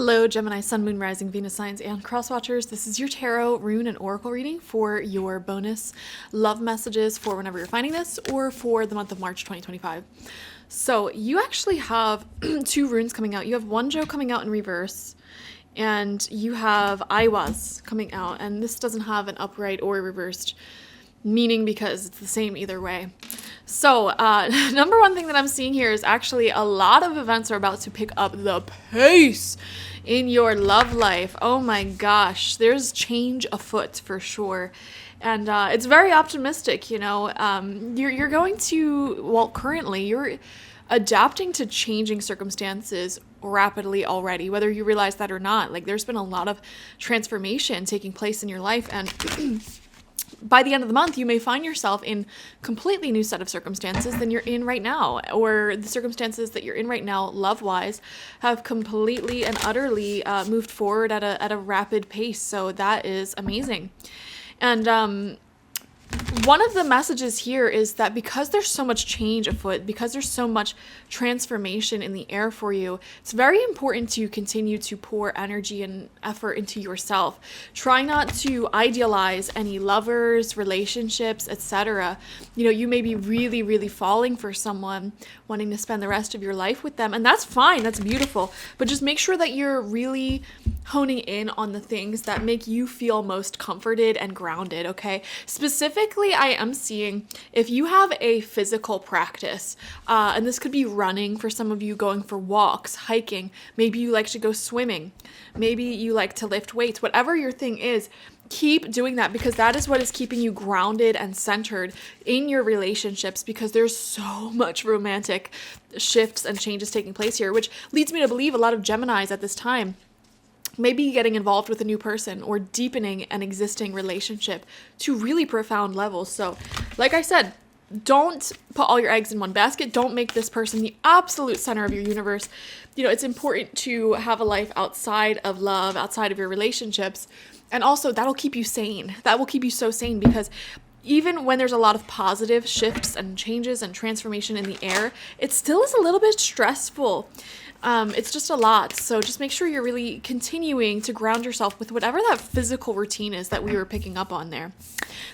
Hello, Gemini, Sun, Moon, Rising, Venus signs, and crosswatchers. This is your tarot, rune, and oracle reading for your bonus love messages for whenever you're finding this or for the month of March 2025. So you actually have two runes coming out. You have Wonjo coming out in reverse, and you have Iwas coming out. And this doesn't have an upright or reversed meaning because it's the same either way. So, number one thing that I'm seeing here is actually a lot of events are about to pick up the pace in your love life. Oh my gosh, there's change afoot for sure. And it's very optimistic, you know. You're going to, well, currently you're adapting to changing circumstances rapidly already, whether you realize that or not. Like, there's been a lot of transformation taking place in your life, and by the end of the month, you may find yourself in completely new set of circumstances than you're in right now, or the circumstances that you're in right now, love-wise, have completely and utterly moved forward at a rapid pace. So that is amazing. And one of the messages here is that because there's so much change afoot, because there's so much transformation in the air for you, it's very important to continue to pour energy and effort into yourself. Try not to idealize any lovers, relationships, etc. You know, you may be really, really falling for someone, wanting to spend the rest of your life with them, and that's fine, that's beautiful, but just make sure that you're really honing in on the things that make you feel most comforted and grounded, okay? Specifically, I am seeing if you have a physical practice, and this could be running for some of you, going for walks, hiking, maybe you like to go swimming, maybe you like to lift weights, whatever your thing is, keep doing that, because that is what is keeping you grounded and centered in your relationships, because there's so much romantic shifts and changes taking place here, which leads me to believe a lot of Geminis at this time maybe getting involved with a new person or deepening an existing relationship to really profound levels. So, like I said, don't put all your eggs in one basket. Don't make this person the absolute center of your universe. You know, it's important to have a life outside of love, outside of your relationships. And also, that'll keep you sane. That will keep you so sane, because even when there's a lot of positive shifts and changes and transformation in the air, it still is a little bit stressful. It's just a lot. So just make sure you're really continuing to ground yourself with whatever that physical routine is that we were picking up on there.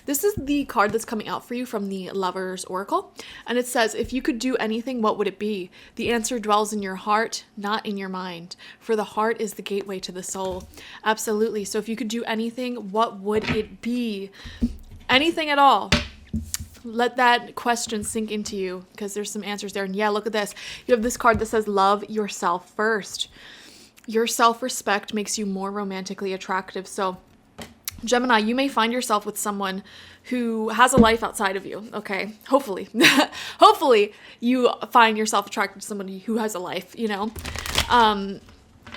This is the card that's coming out for you from the Lover's Oracle. And it says, if you could do anything, what would it be? The answer dwells in your heart, not in your mind. For the heart is the gateway to the soul. Absolutely. So if you could do anything, what would it be? Anything at all. Let that question sink into you, because there's some answers there. And yeah, look at this. You have this card that says, love yourself first. Your self-respect makes you more romantically attractive. So Gemini, you may find yourself with someone who has a life outside of you, okay? Hopefully. Hopefully you find yourself attracted to somebody who has a life, you know?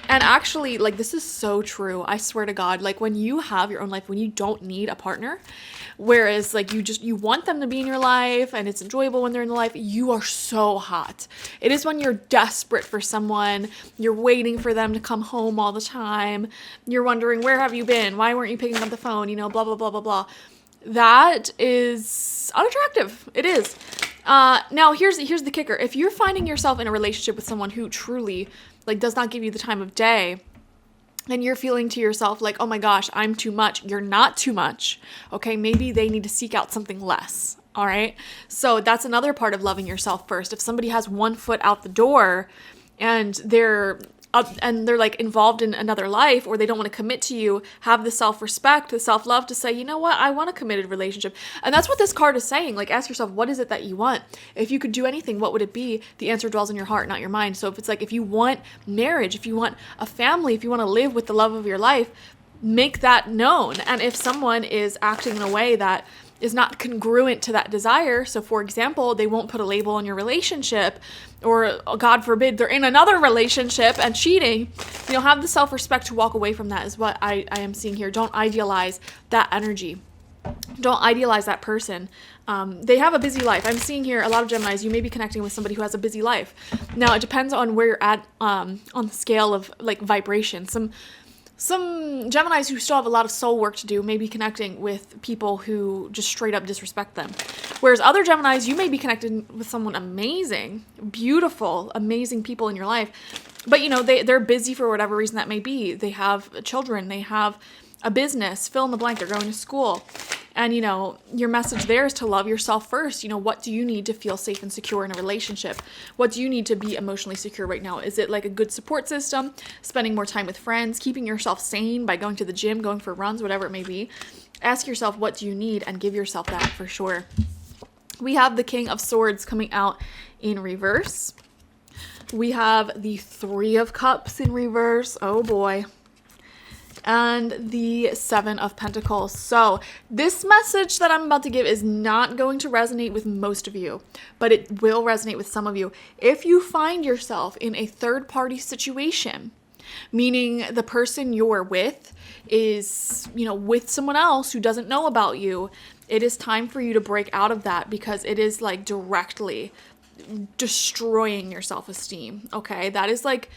And actually, like, this is so true. I swear to God, like, when you have your own life, when you don't need a partner, whereas like you want them to be in your life and it's enjoyable when they're in the life, you are so hot. It is when you're desperate for someone, you're waiting for them to come home all the time, you're wondering, where have you been? Why weren't you picking up the phone? You know, blah, blah, blah, blah, blah. That is unattractive. It is. Now here's the kicker. If you're finding yourself in a relationship with someone who truly like does not give you the time of day, and you're feeling to yourself like, oh my gosh, I'm too much. You're not too much. Okay, maybe they need to seek out something less. All right. So that's another part of loving yourself first. If somebody has one foot out the door and they're like involved in another life, or they don't want to commit to you, have the self-respect, the self-love to say, you know what, I want a committed relationship. And that's what this card is saying. Like, ask yourself, what is it that you want? If you could do anything, what would it be? The answer dwells in your heart, not your mind. So if it's like, if you want marriage, if you want a family, if you want to live with the love of your life, make that known. And if someone is acting in a way that is not congruent to that desire, so for example, they won't put a label on your relationship, or God forbid, they're in another relationship and cheating, you know, have the self-respect to walk away from that is what I am seeing here. Don't idealize that energy. Don't idealize that person. They have a busy life. I'm seeing here a lot of Geminis, you may be connecting with somebody who has a busy life. Now, it depends on where you're at on the scale of like vibration. Some Geminis who still have a lot of soul work to do may be connecting with people who just straight up disrespect them. Whereas other Geminis, you may be connected with someone amazing, beautiful, amazing people in your life, But, you know, they're busy for whatever reason that may be. They have children, they have a business, fill in the blank, they're going to school. And, you know, your message there is to love yourself first. You know, what do you need to feel safe and secure in a relationship? What do you need to be emotionally secure right now? Is it like a good support system, spending more time with friends, keeping yourself sane by going to the gym, going for runs, whatever it may be? Ask yourself, what do you need, and give yourself that for sure. We have the King of Swords coming out in reverse. We have the Three of Cups in reverse. Oh boy. And the Seven of Pentacles. So this message that I'm about to give is not going to resonate with most of you, but it will resonate with some of you. If you find yourself in a third-party situation, meaning the person you're with is, you know, with someone else who doesn't know about you, it is time for you to break out of that, because it is like directly destroying your self-esteem. Okay, that is like,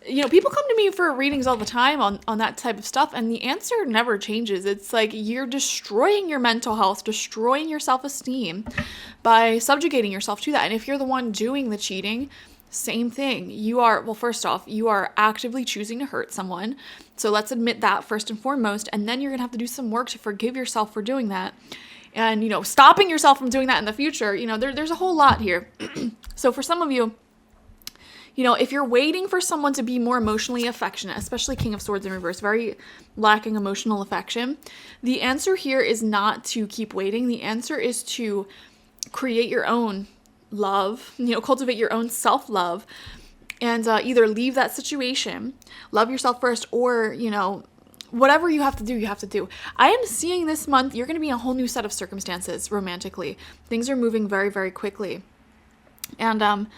you know, people come to me for readings all the time on that type of stuff, and the answer never changes. It's like you're destroying your mental health, destroying your self-esteem by subjugating yourself to that. And if you're the one doing the cheating, same thing. You are, well, first off, you are actively choosing to hurt someone. So let's admit that first and foremost, and then you're gonna have to do some work to forgive yourself for doing that. And, you know, stopping yourself from doing that in the future, you know, there's a whole lot here. So for some of you, you know, if you're waiting for someone to be more emotionally affectionate, especially King of Swords in reverse, very lacking emotional affection, the answer here is not to keep waiting. The answer is to create your own love, you know, cultivate your own self-love, and either leave that situation, love yourself first, or, you know, whatever you have to do, you have to do. I am seeing this month, you're going to be in a whole new set of circumstances romantically. Things are moving very, very quickly. And,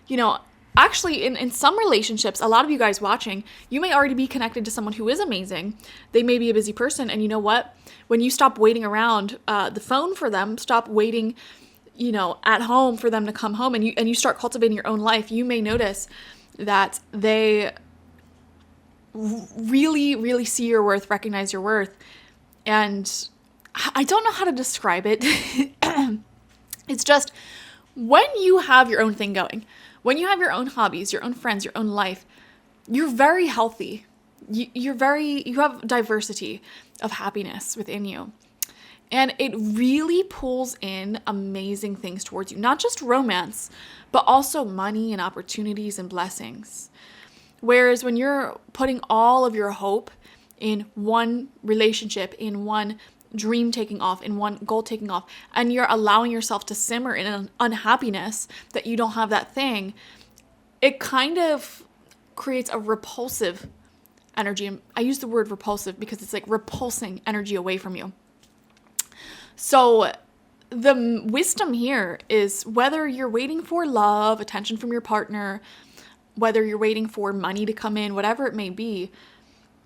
you know, actually, in some relationships, a lot of you guys watching, you may already be connected to someone who is amazing. They may be a busy person. And you know what? When you stop waiting around the phone for them, stop waiting, you know, at home for them to come home, and you start cultivating your own life, you may notice that they really, really see your worth, recognize your worth. And I don't know how to describe it. It's just when you have your own thing going, when you have your own hobbies, your own friends, your own life, you're very healthy. You have diversity of happiness within you. And it really pulls in amazing things towards you, not just romance, but also money and opportunities and blessings. Whereas when you're putting all of your hope in one relationship, in one dream taking off, in one goal taking off, and you're allowing yourself to simmer in an unhappiness that you don't have that thing, it kind of creates a repulsive energy. And I use the word repulsive because it's like repulsing energy away from you. So the wisdom here is, whether you're waiting for love, attention from your partner, whether you're waiting for money to come in, whatever it may be,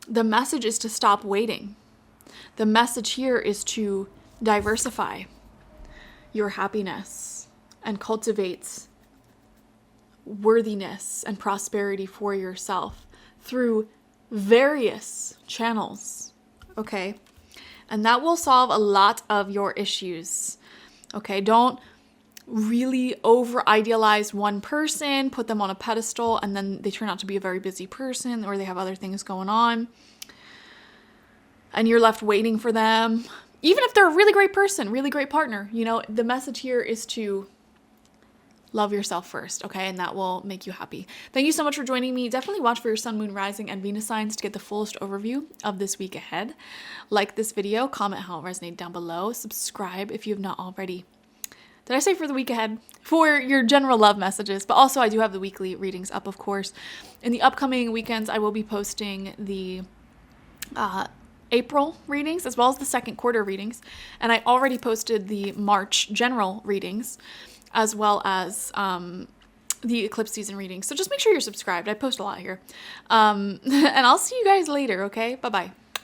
the message is to stop waiting. The message here is to diversify your happiness and cultivate worthiness and prosperity for yourself through various channels, okay? And that will solve a lot of your issues, okay? Don't really over-idealize one person, put them on a pedestal, and then they turn out to be a very busy person, or they have other things going on, and you're left waiting for them. Even if they're a really great person, really great partner, you know, the message here is to love yourself first, okay? And that will make you happy. Thank you so much for joining me. Definitely watch for your sun, moon, rising, and Venus signs to get the fullest overview of this week ahead. Like this video, comment how it resonated down below, subscribe if you have not already. Did I say for the week ahead? For your general love messages, but also I do have the weekly readings up, of course. In the upcoming weekends, I will be posting the April readings as well as the second quarter readings. And I already posted the March general readings as well as the eclipse season readings. So just make sure you're subscribed. I post a lot here. And I'll see you guys later, okay? Bye-bye.